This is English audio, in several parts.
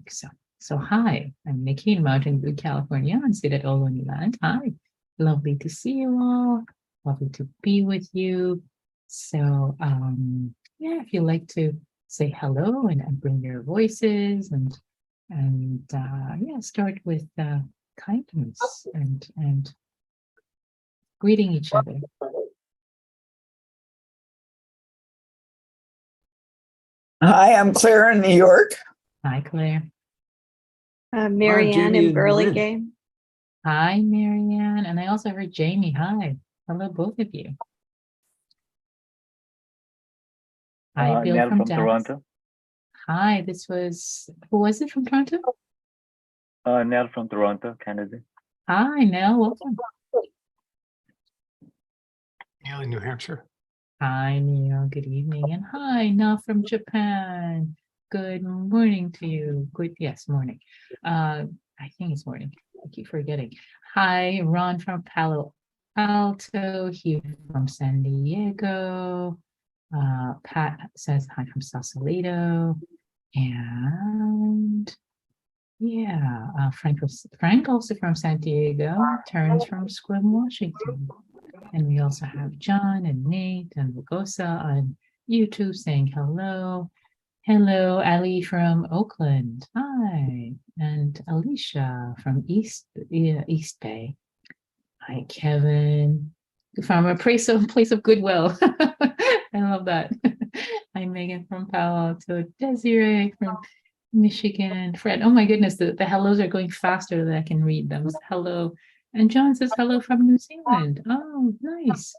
mic. So hi, I'm Nikki in Mountain View, California, and sit at Ohlone Land. Hi, lovely to see you all. Lovely to be with you. So yeah, if you'd like to say hello and bring your voices and yeah, start with kindness and greeting each other. Hi, I'm Claire in New York. Hi, Claire. Marianne in Burlingame. Hi, Marianne. And I also heard Jamie. Hi. Hello, both of you. Hi, Bill Nell from Toronto. Dallas. Hi, who was it from Toronto? Nell from Toronto, Canada. Hi, Nell, welcome. Neil in New Hampshire. Hi, Neil, good evening. And hi, Nell from Japan. Good morning to you. Yes, morning. I think it's morning. I keep forgetting. Hi, Ron from Palo Alto, Hugh from San Diego. Pat says hi from Sausalito. And yeah, Frank also from San Diego, Terrence from Squim, Washington. And we also have John and Nate and Lugosa on YouTube saying hello. Hello, Ali from Oakland. Hi. And Alicia from East Bay. Hi, Kevin. From a place of goodwill. I love that. Hi, Megan from Palo Alto. Desiree from Michigan. Fred. Oh my goodness, the hellos are going faster than I can read them. Hello. And John says hello from New Zealand. Oh, nice.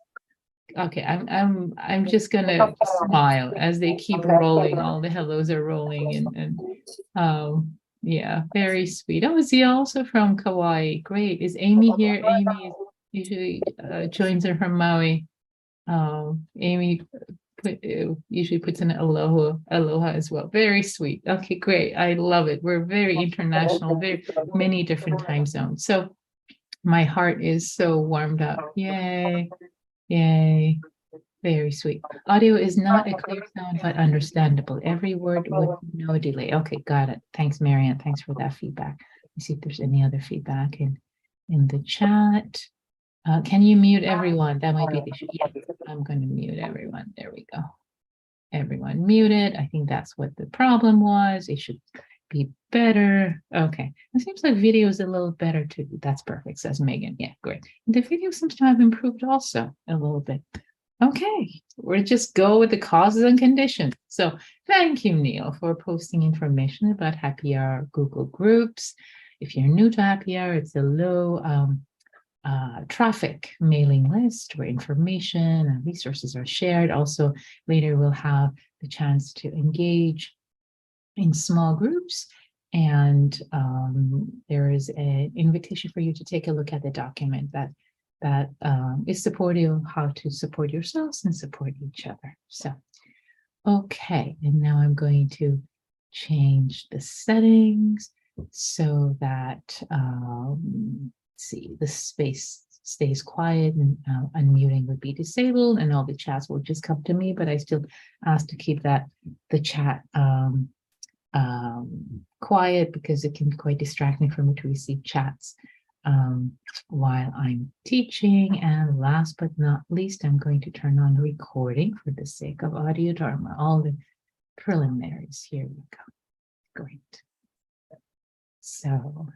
Okay, I'm just gonna smile as they keep rolling. All the hellos are rolling and yeah, very sweet. Oh, is he also from Kauai? Great. Is Amy here? Amy usually joins her from Maui. Amy usually puts in aloha as well. Very sweet. Okay, great. I love it. We're very international, very many different time zones. So my heart is so warmed up. Yay. Yay. Very sweet. Audio is not a clear sound, but understandable. Every word with no delay. Okay, got it. Thanks, Marianne. Thanks for that feedback. Let's see if there's any other feedback in the chat. Can you mute everyone? That might be the issue. Yeah, I'm going to mute everyone. There we go. Everyone muted. I think that's what the problem was. It should be better. Okay. It seems like video is a little better too. That's perfect, says Megan. Yeah, great. The video seems to have improved also a little bit. Okay, we'll just go with the causes and conditions. So thank you, Neil, for posting information about Happy Hour Google Groups. If you're new to Happy Hour, it's a low traffic mailing list where information and resources are shared. Also, later we'll have the chance to engage in small groups, and there is an invitation for you to take a look at the document that is supportive of how to support yourselves and support each other. So, okay, and now I'm going to change the settings so that, see, the space stays quiet and unmuting would be disabled and all the chats will just come to me, but I still ask to keep the chat quiet because it can be quite distracting for me to receive chats while I'm teaching. And last but not least, I'm going to turn on the recording for the sake of audio Dharma. All the preliminaries. Here we go. Great. So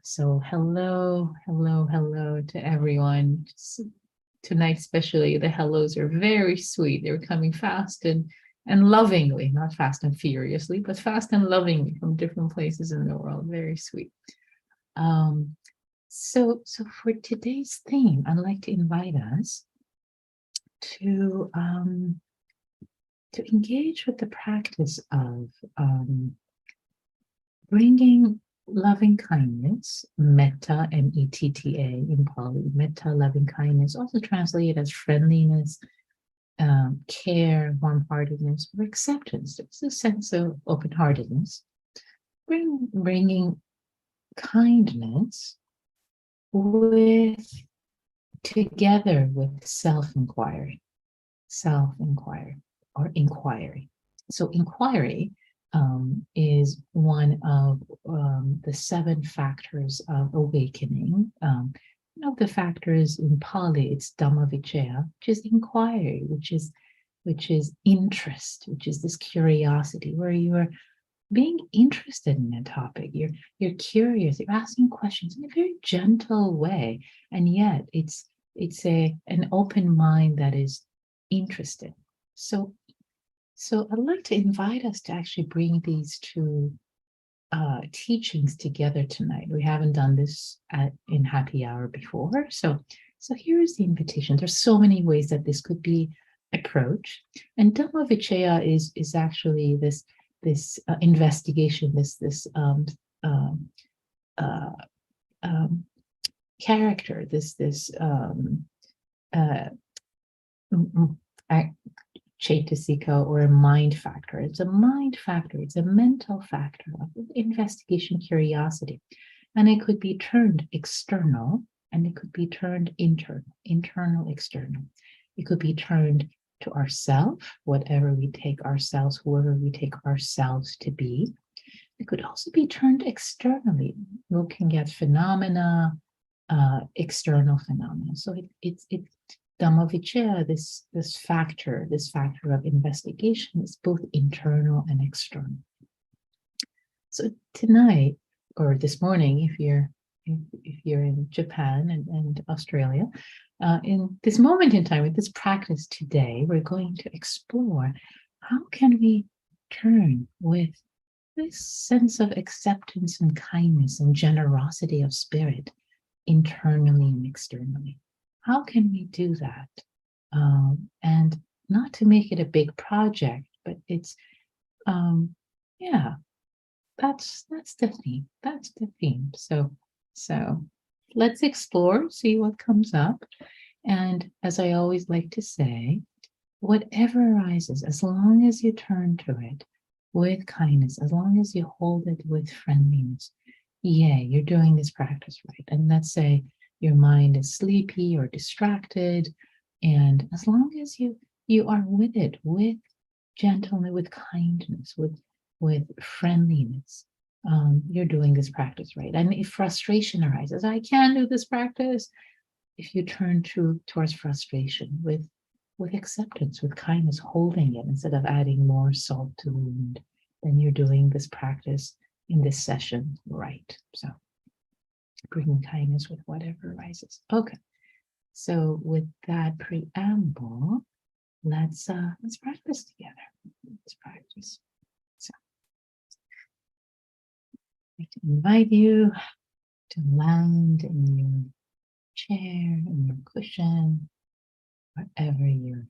hello to everyone. Tonight, especially, the hellos are very sweet. They're coming fast and lovingly, not fast and furiously, but fast and lovingly from different places in the world. Very sweet. So for today's theme, I'd like to invite us to engage with the practice of bringing loving kindness, metta, M-E-T-T-A in Pali, metta, loving kindness, also translated as friendliness, care, warm-heartedness, or acceptance. There's a sense of open-heartedness, bringing kindness together with self-inquiry or inquiry. So inquiry is one of the 7 factors of awakening. One of the factors in Pali, it's Dhamma Vicaya, which is inquiry, which is interest, which is this curiosity, where you are being interested in a topic. You're curious. You're asking questions in a very gentle way, and yet it's an open mind that is interested. So I'd like to invite us to actually bring these two teachings together tonight. We haven't done this in happy hour before, so here is the invitation. There's so many ways that this could be approached, and Dhamma Vicaya is actually this investigation, this character, Chaitasika, or a mind factor. It's a mind factor, it's a mental factor of investigation, curiosity. And it could be turned external, and it could be turned internal, external. It could be turned to ourself, whatever we take ourselves, whoever we take ourselves to be. It could also be turned externally, looking at phenomena, external phenomena. So it's Dhamma Vicaya, this factor of investigation is both internal and external. So tonight, or this morning, if you're in Japan and Australia, in this moment in time, with this practice today, we're going to explore how can we turn with this sense of acceptance and kindness and generosity of spirit internally and externally. How can we do that? And not to make it a big project, but it's, that's the theme. That's the theme. So let's explore, see what comes up. And as I always like to say, whatever arises, as long as you turn to it with kindness, as long as you hold it with friendliness, you're doing this practice right. And let's say your mind is sleepy or distracted, and as long as you are with it, with gentleness, with kindness, with friendliness, you're doing this practice right. And if frustration arises, I can't do this practice. If you turn towards frustration with acceptance, with kindness, holding it instead of adding more salt to the wound, then you're doing this practice in this session right. So bringing kindness with whatever arises. Okay. So with that preamble, let's practice together. Let's practice. So I'd like to invite you to land in your chair, in your cushion, wherever you're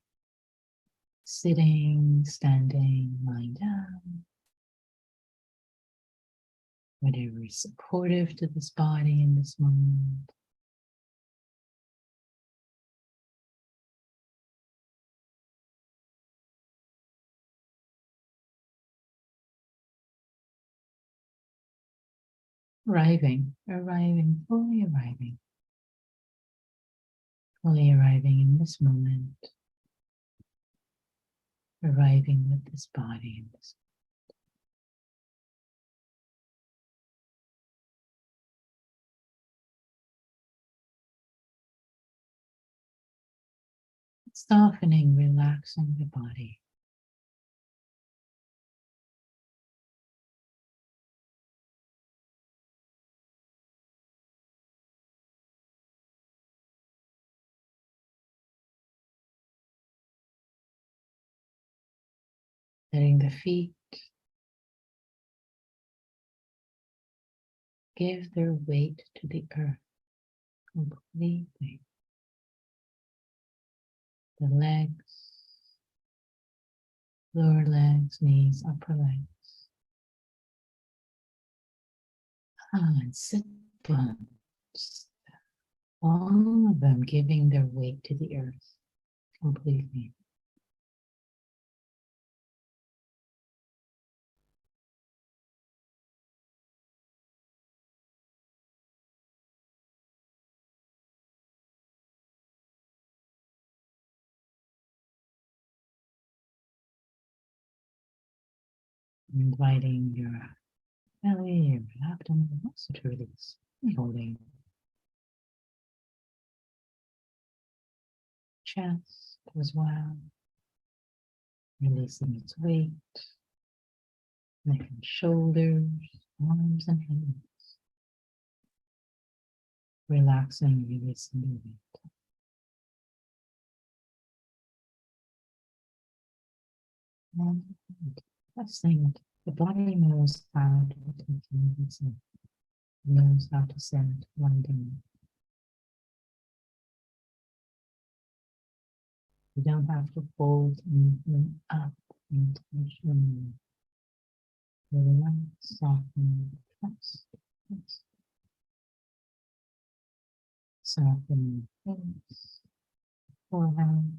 sitting, standing, lying down, whatever is supportive to this body in this moment. Fully arriving in this moment, arriving with this body in this. Softening, relaxing the body. Letting the feet give their weight to the earth completely. The legs, lower legs, knees, upper legs. And sit bones. All of them giving their weight to the earth completely. Inviting your belly, your abdomen, also to release. Holding chest as well, releasing its weight, neck and shoulders, arms and hands, relaxing, releasing the weight. And that's saying it. The body knows how to take release it, knows how to send one down. You don't have to fold anything up intentionally. Relax, soften, trust. Soften your face, forehead.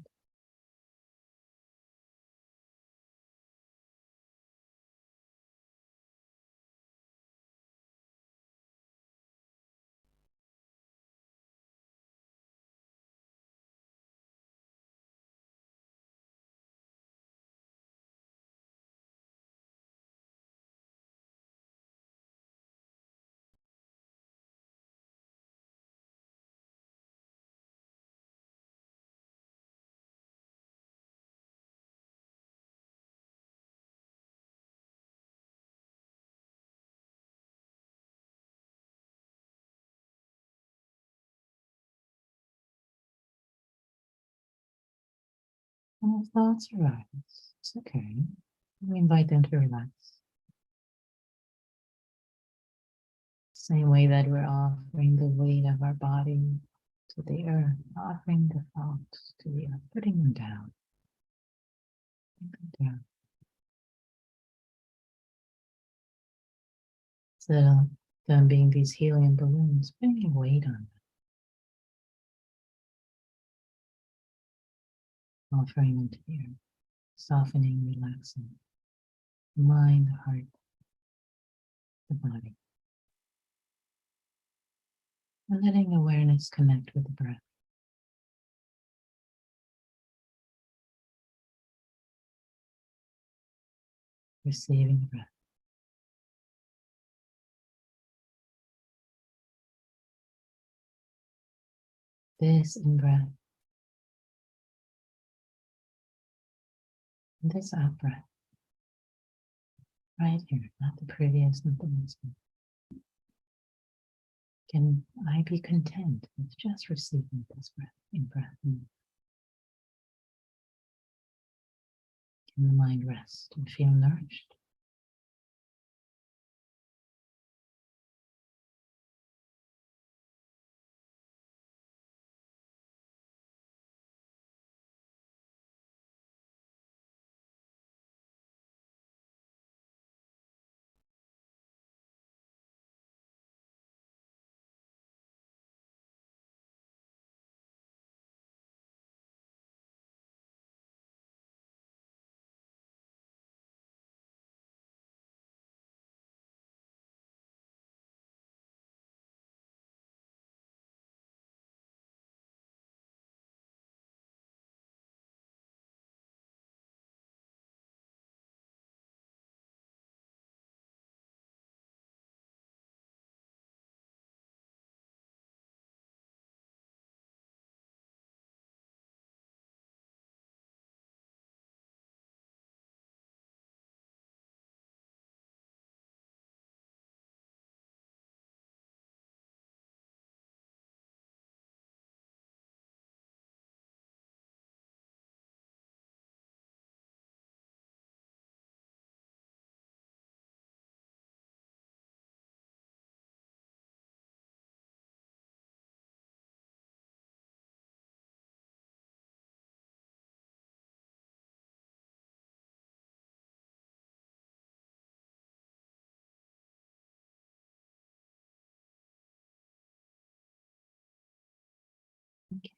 And if thoughts arise, it's okay. We invite them to relax. Same way that we're offering the weight of our body to the earth, offering the thoughts to the earth, putting them down. Putting them down. Instead of them being these helium balloons, putting a weight on them. Offering them to the earth, softening, relaxing. The mind, the heart, the body. And letting awareness connect with the breath. Receiving the breath. This in-breath. And this out-breath. Right here, not the previous, not the next one. Can I be content with just receiving this breath, in-breath? Can the mind rest and feel nourished?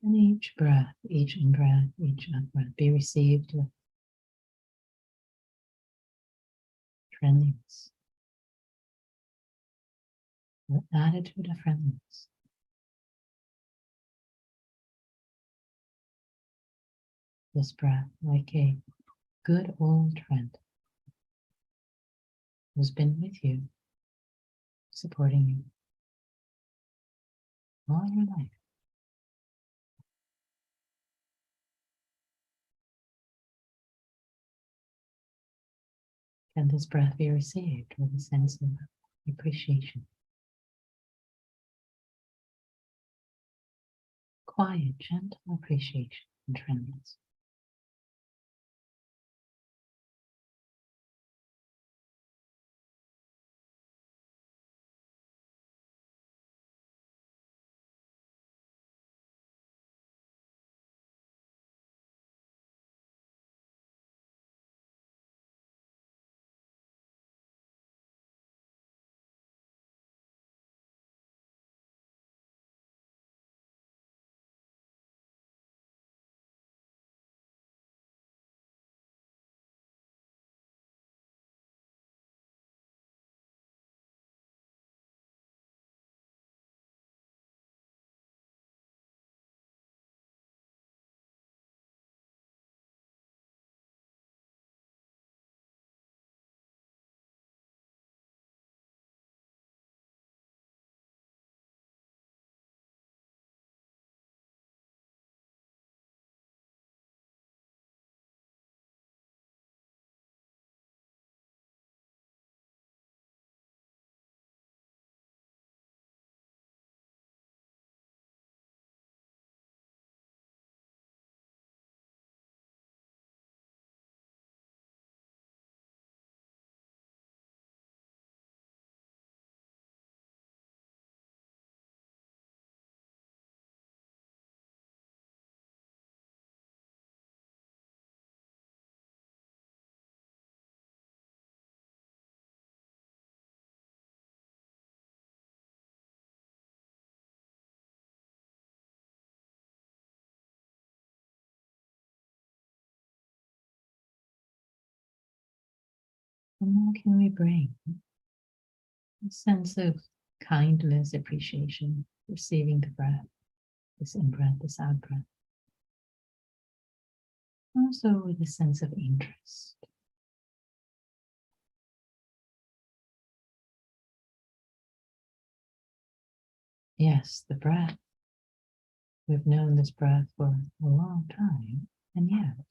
Can each breath, each in-breath, each out-breath be received with friendliness, with attitude of friendliness. This breath, like a good old friend who's been with you supporting you all your life. Can this breath be received with a sense of appreciation? Quiet, gentle appreciation and tremendous. And now can we bring a sense of kindness, appreciation, receiving the breath, this in-breath, this out-breath. Also with a sense of interest. Yes, the breath. We've known this breath for a long time, and yet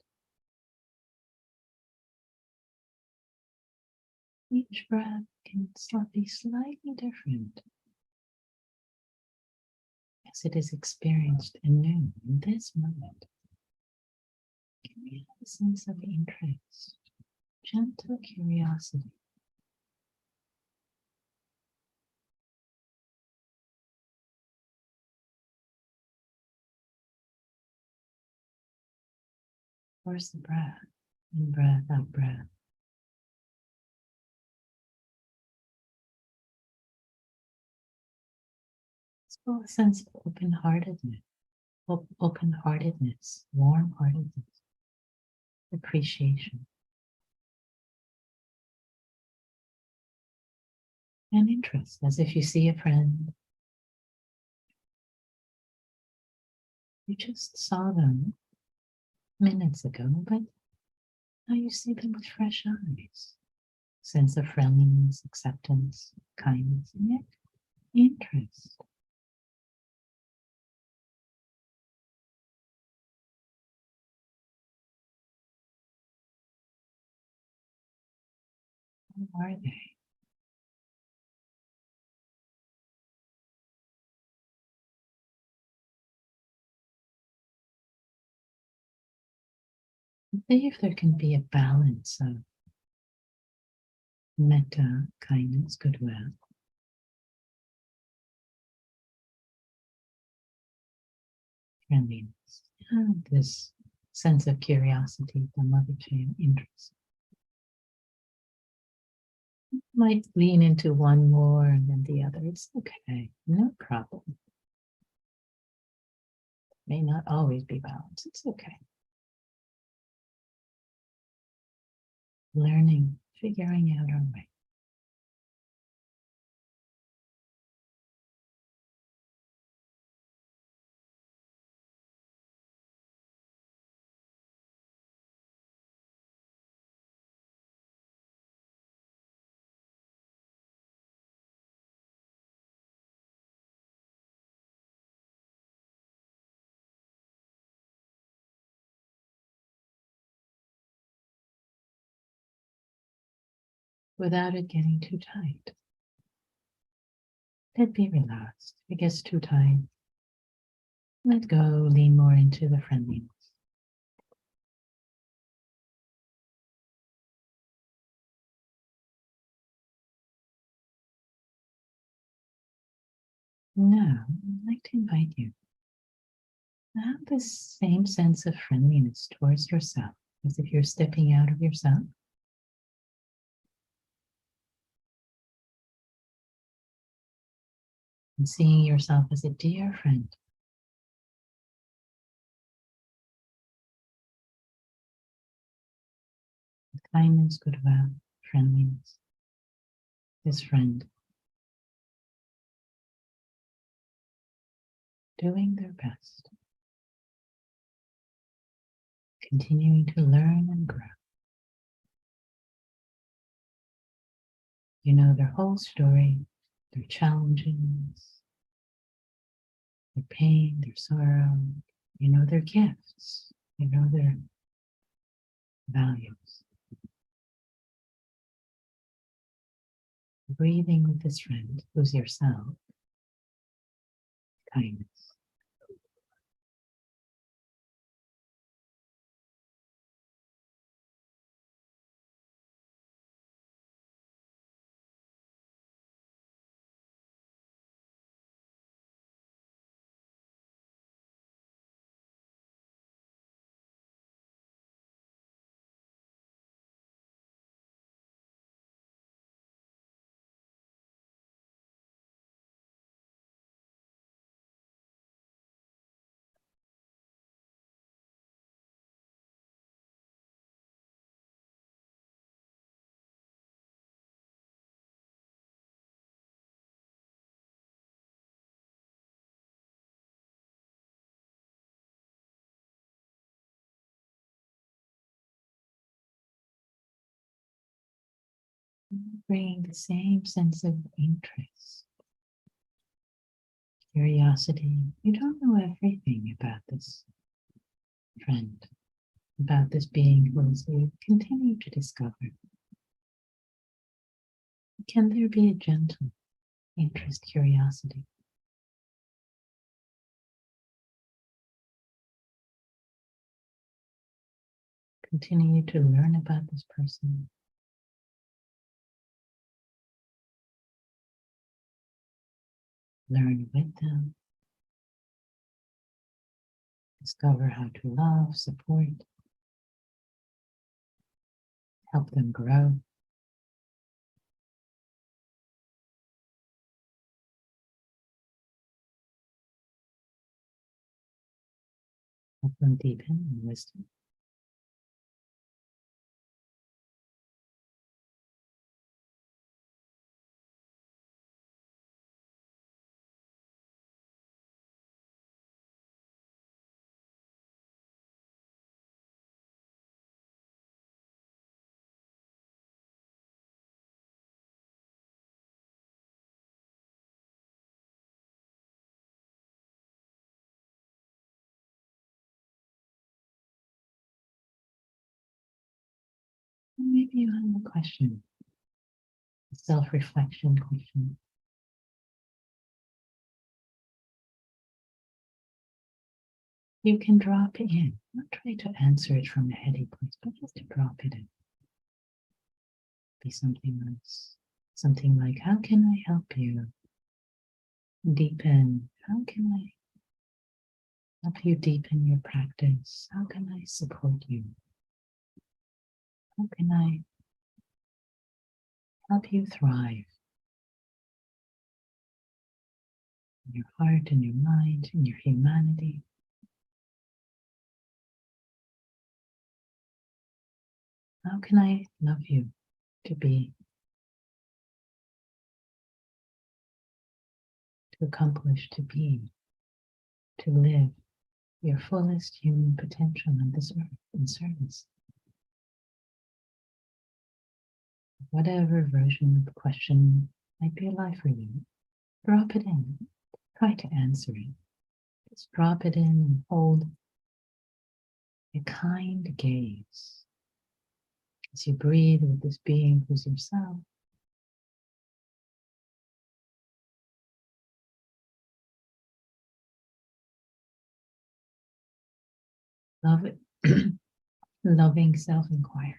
each breath can be slightly different as it is experienced and known in this moment. Can we have a sense of interest, gentle curiosity? Where's the breath? In breath, out breath. Let's feel a sense of open-heartedness, warm-heartedness, appreciation, and interest, as if you see a friend. You just saw them minutes ago, but now you see them with fresh eyes. Sense of friendliness, acceptance, kindness, and yet interest. Who are they? See if there can be a balance of metta, kindness, goodwill, friendliness, and this sense of curiosity, the mother chain interest. Might lean into one more and then the other. It's okay, no problem. May not always be balanced. It's okay. Learning, figuring out our way. without it getting too tight. Let be relaxed. If it gets too tight, let go, lean more into the friendliness. Now, I'd like to invite you to have this same sense of friendliness towards yourself, as if you're stepping out of yourself. And seeing yourself as a dear friend. With kindness, goodwill, friendliness. This friend doing their best. Continuing to learn and grow. You know their whole story, their challenges, their pain, their sorrow. You know their gifts. You know their values. Breathing with this friend, who's yourself, kindness. Bringing the same sense of interest, curiosity. You don't know everything about this friend, about this being who is you continue to discover. Can there be a gentle interest, curiosity? Continue to learn about this person. Learn with them. Discover how to love, support, help them grow. Help them deepen in wisdom. And maybe you have a question, a self-reflection question. You can drop it in, not try to answer it from a heady place, but just to drop it in. Be something like, how can I help you deepen? How can I help you deepen your practice? How can I support you? How can I help you thrive in your heart, in your mind, in your humanity? How can I love you to be, to accomplish, to be, to live your fullest human potential on this earth in service? Whatever version of the question might be alive for you, drop it in. Try to answer it. Just drop it in and hold a kind gaze as you breathe with this being who's yourself. Love it. Loving self-inquiry.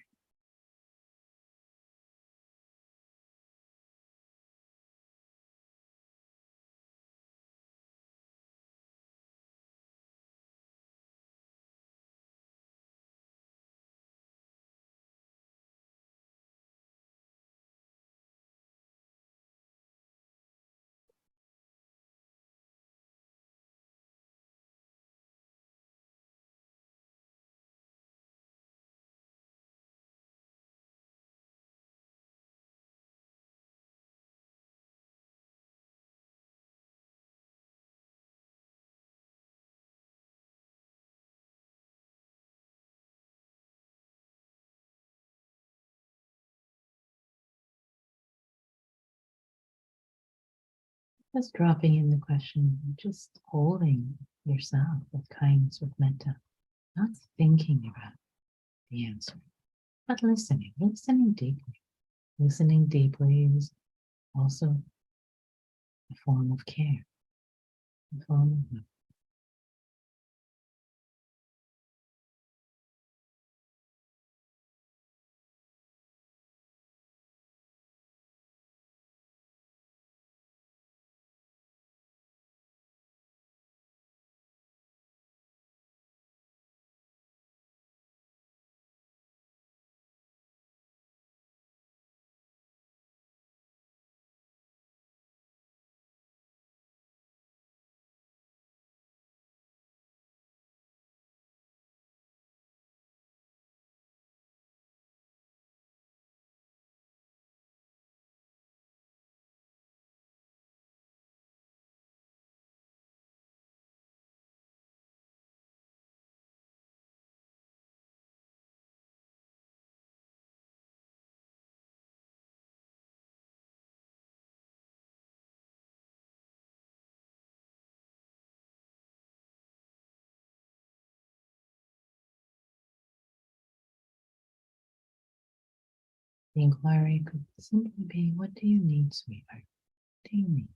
Just dropping in the question, just holding yourself with kindness, with metta, not thinking about the answer, but listening deeply. Listening deeply is also a form of care, a form of love. The inquiry could simply be, what do you need, sweetheart? What do you need?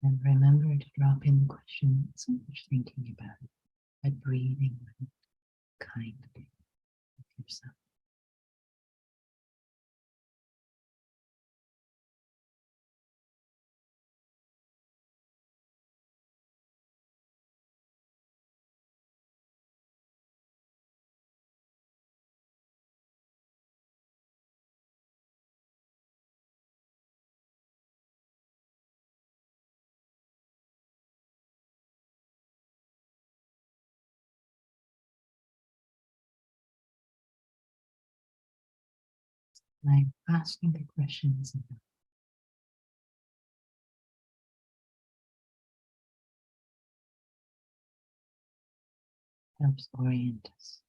And remember to drop in the question, not so much thinking about it, but breathing kindly with yourself. Like asking the questions helps orient us.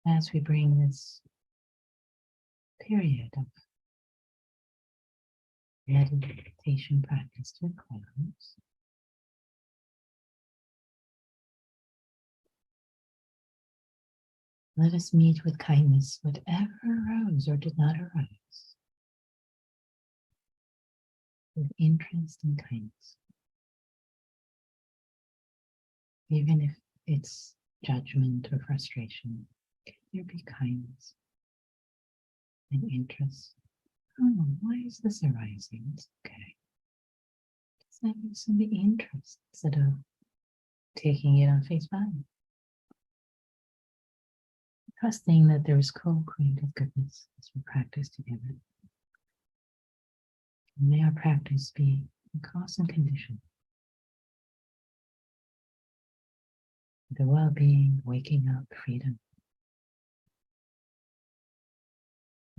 as we bring this period of meditation practice to a close, let us meet with kindness whatever arose or did not arise, with interest and kindness, even if it's judgment or frustration. Can there be kindness and interest? Oh, why is this arising? It's okay. Just having some interest instead of taking it on face value. Trusting that there is co-creative goodness as we practice together. And may our practice be a constant condition. The well-being, waking up, freedom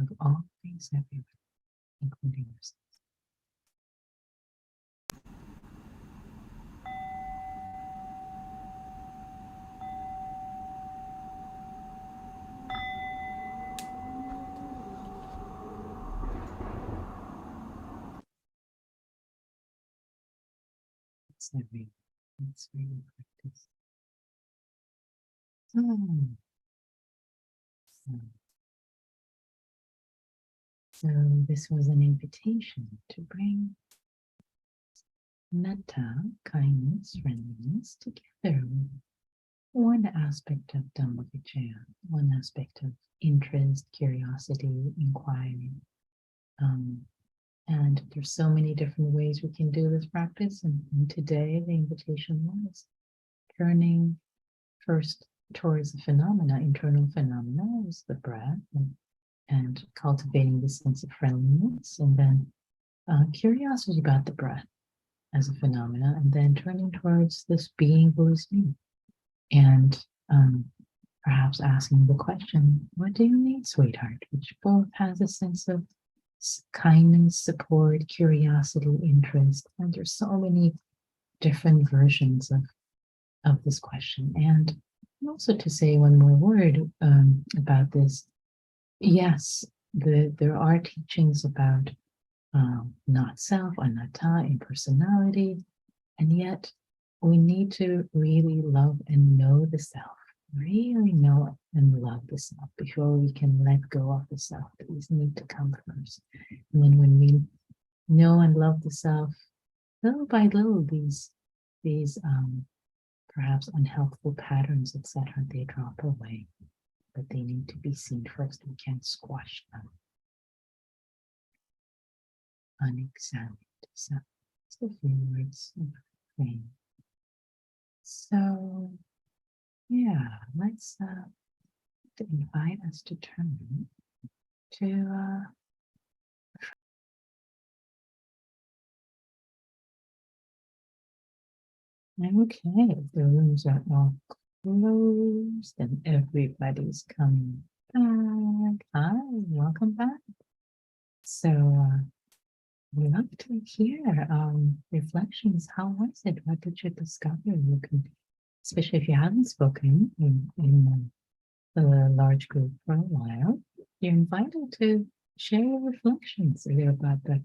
of all things everywhere, including ourselves. It's everywhere. It's where you practice. So this was an invitation to bring metta, kindness, friendliness together with one aspect of Dhamma-vichaya, one aspect of interest, curiosity, inquiry. And there's so many different ways we can do this practice. And today the invitation was turning first towards the phenomena, internal phenomena is the breath, and cultivating this sense of friendliness, and then curiosity about the breath as a phenomena, and then turning towards this being who is me. And perhaps asking the question, what do you need, sweetheart? Which both has a sense of kindness, support, curiosity, interest. And there's so many different versions of this question. And also to say one more word about this. Yes, there are teachings about not self, anatta, impersonality, and yet we need to really love and know the self. Really know and love the self before we can let go of the self. These need to come first. And then when we know and love the self, little by little, these perhaps unhelpful patterns, etc., they drop away. But they need to be seen first. We can't squash them. Unexamined. So just a few words of praying. So yeah, let's invite us to turn to okay, the rooms are all closed and everybody's coming back. Hi, welcome back. So we love to hear reflections. How was it? What did you discover? You can, especially if you haven't spoken in a large group for a while, you're invited to share your reflections either about the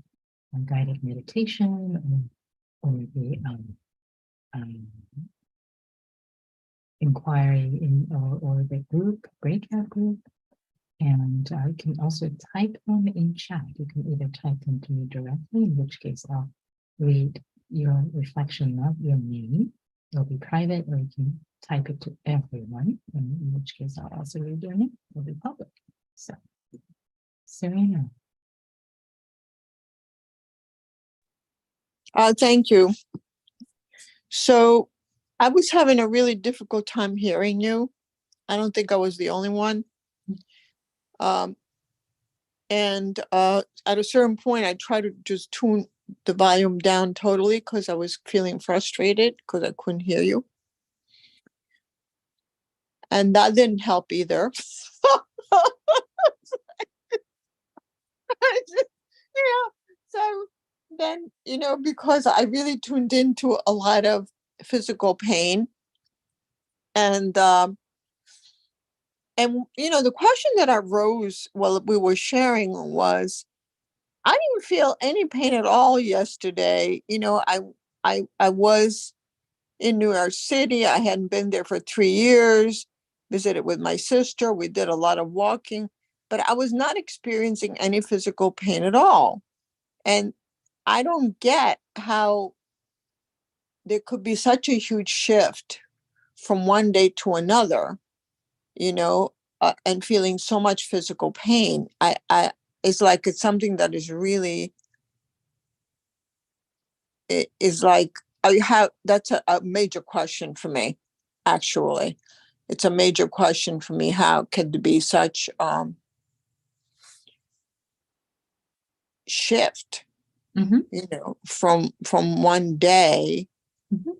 guided meditation or the inquiry or the breakout group. And you can also type them in chat. You can either type them to me directly, in which case I'll read your reflection, not your name. It'll be private, or you can type it to everyone, in which case I'll also read your name. It'll be public. So, Serena. Thank you. So I was having a really difficult time hearing you. I don't think I was the only one. And at a certain point, I tried to just tune the volume down totally because I was feeling frustrated because I couldn't hear you. And that didn't help either. So then, because I really tuned into a lot of physical pain and And, you know, the question that arose while we were sharing was, I didn't feel any pain at all yesterday. You know, I was in New York City. I hadn't been there for 3 years, visited with my sister. We did a lot of walking, but I was not experiencing any physical pain at all. And I don't get how there could be such a huge shift from one day to another, you know, and feeling so much physical pain. It's like it's something that is really, it is like, I have, that's a major question for me, actually. It's a major question for me. How could there be such shift, Mhm. you know, from one day Mhm.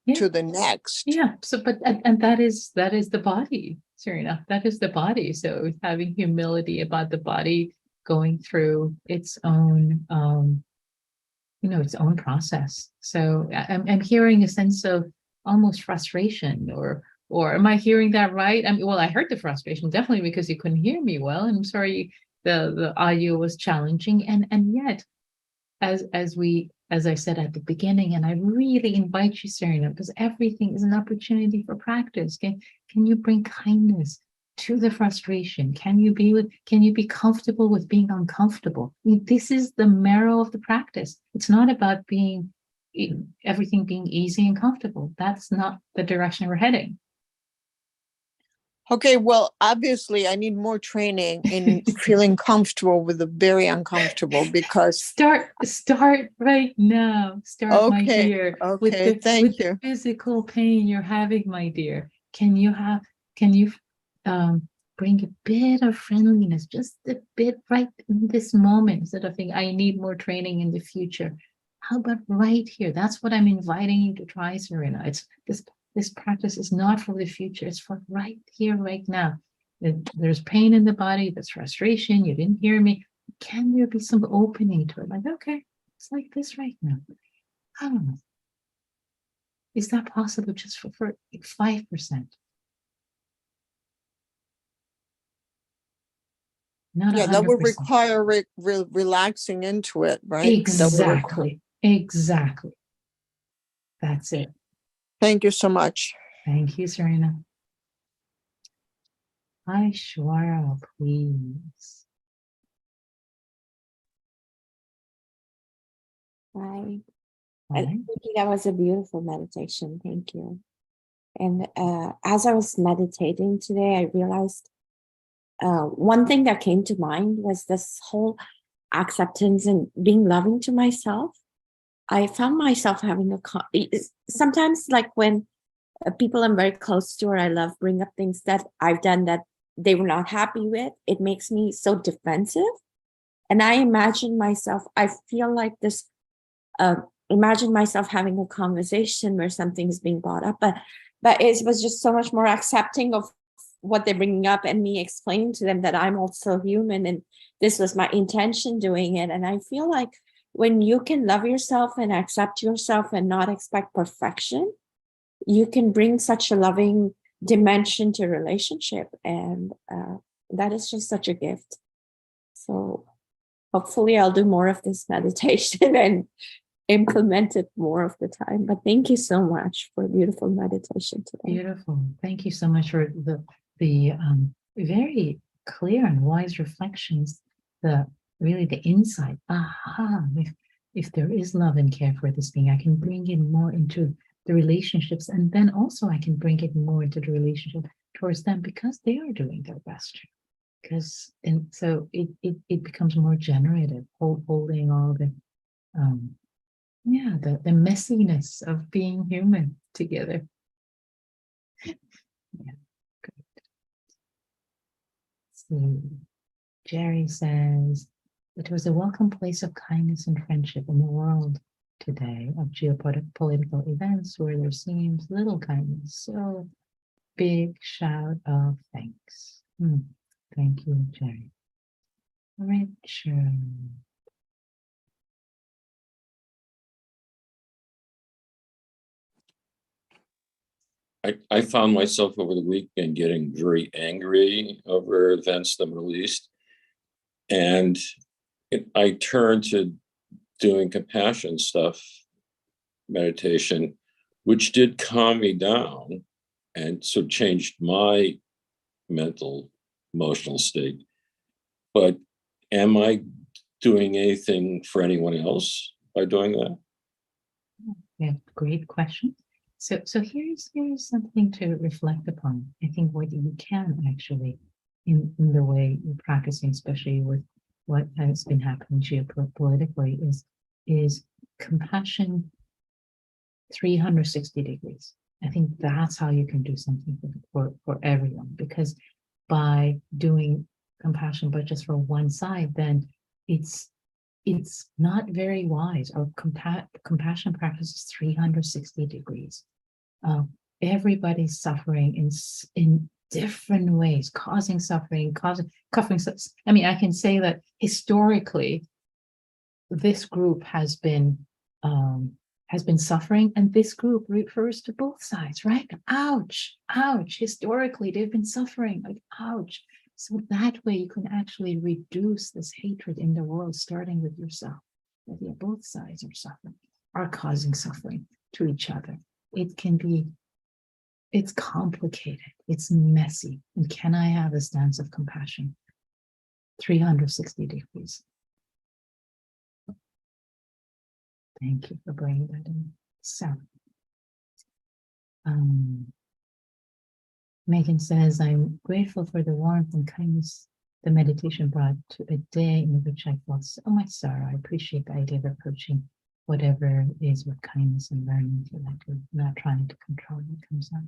Yeah. to the next? Yeah. So, but and that is the body, Serena. That is the body. So having humility about the body going through its own, its own process. So I'm hearing a sense of almost frustration, or am I hearing that right? I mean, well, I heard the frustration definitely because you couldn't hear me well. And I'm sorry the audio was challenging, and yet as I said at the beginning, and I really invite you, Serena, because everything is an opportunity for practice. Can you bring kindness to the frustration? Can you be comfortable with being uncomfortable? I mean, this is the marrow of the practice. It's not about everything being easy and comfortable. That's not the direction we're heading. Okay, well, obviously, I need more training in feeling comfortable with the very uncomfortable, because Start right now. Start, my okay, dear, with okay, thank the you. physical pain you're having, my dear. Can you bring a bit of friendliness, just a bit right in this moment, instead of thinking, I need more training in the future? How about right here? That's what I'm inviting you to try, Serena. It's this practice is not for the future, it's for right here, right now. There's pain in the body, there's frustration, you didn't hear me. Can there be some opening to it? Like, okay, it's like this right now. I don't know. Is that possible just for 5%? Not Yeah, that would 100%. require relaxing into it, right? That would require. Exactly. That's it. Thank you so much. Thank you, Serena. Aishwarya, please. Hi. Hi. Thank you. That was a beautiful meditation. Thank you. And as I was meditating today, I realized one thing that came to mind was this whole acceptance and being loving to myself. I found myself having sometimes, like when people I'm very close to or I love bring up things that I've done that they were not happy with, it makes me so defensive. And I feel like this, imagine myself having a conversation where something's being brought up, but it was just so much more accepting of what they're bringing up and me explaining to them that I'm also human and this was my intention doing it. And I feel like when you can love yourself and accept yourself and not expect perfection, you can bring such a loving dimension to relationship. And that is just such a gift. So hopefully I'll do more of this meditation and implement it more of the time. But thank you so much for a beautiful meditation today. Beautiful. Thank you so much for the very clear and wise reflections. Really the insight. Aha! If there is love and care for this being, I can bring it more into the relationships, and then also I can bring it more into the relationship towards them because they are doing their best. And so it becomes more generative, holding all the the messiness of being human together. Yeah, good. So Jerry says, it was a welcome place of kindness and friendship in the world today of geopolitical events where there seems little kindness. So big shout of thanks. Thank you, Jerry. Richard. I found myself over the weekend getting very angry over events in the Middle East. And I turned to doing compassion stuff, meditation, which did calm me down and so changed my mental, emotional state. But am I doing anything for anyone else by doing that? Yeah, great question. So here's something to reflect upon. I think what you can actually, in the way you're practicing, especially with what has been happening geopolitically, is compassion 360 degrees. I think that's how you can do something for everyone, because by doing compassion but just for one side, then it's not very wise. Or compassion practice is 360 degrees. Everybody's suffering in different ways, causing suffering, I mean, I can say that historically, this group has been suffering, and this group refers to both sides, right? Ouch, ouch. Historically, they've been suffering, like, ouch. So that way you can actually reduce this hatred in the world, starting with yourself. That both sides are suffering, are causing suffering to each other. It's complicated, it's messy. And can I have a stance of compassion? 360 degrees. Thank you for bringing that in. So, Megan says, I'm grateful for the warmth and kindness the meditation brought to a day in which I felt so much sorrow. I appreciate the idea of approaching whatever is with kindness and learning to let go, not trying to control what comes out.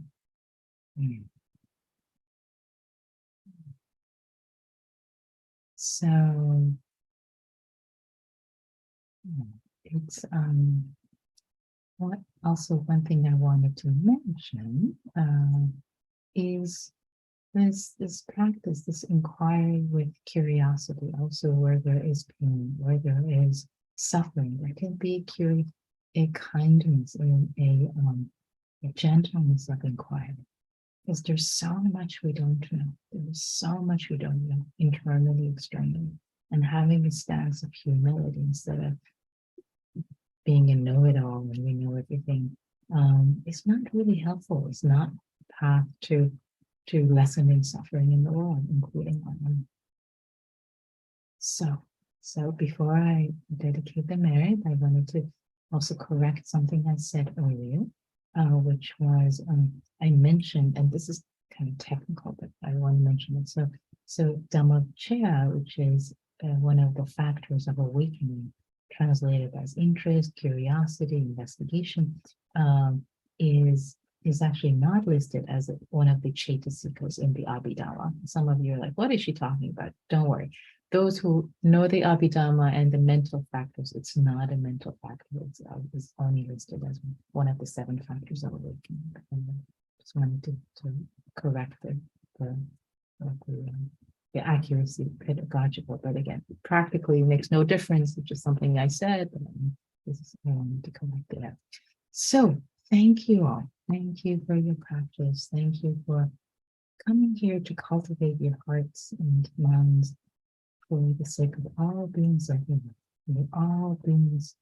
So it's what also one thing I wanted to mention is this practice, this inquiry with curiosity, also where there is pain, where there is suffering, there can be a kindness and a gentleness of inquiry. Because there's so much we don't know. There's so much we don't know, internally, externally. And having a stance of humility instead of being a know-it-all when we know everything, is not really helpful. It's not a path to lessening suffering in the world, including our own. So before I dedicate the merit, I wanted to also correct something I said earlier, which was I mentioned, and this is kind of technical, but I want to mention it. So Dhamma, which is one of the factors of awakening, translated as interest, curiosity, investigation, is actually not listed as one of the Chaitasikas in the Abhidhamma. Some of you are like, what is she talking about? Don't worry. Those who know the Abhidhamma and the mental factors, it's not a mental factor. It's only listed as one of the 7 factors of awakening. And just wanted to correct the accuracy, pedagogical, but again, practically makes no difference. It's just something I said, but I wanted to correct it. So thank you all. Thank you for your practice. Thank you for coming here to cultivate your hearts and minds for the sake of all beings everywhere. May all beings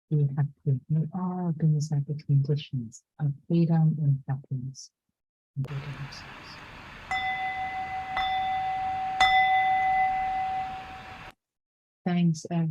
be happy. May all beings have the conditions of freedom and happiness. Thanks, everyone.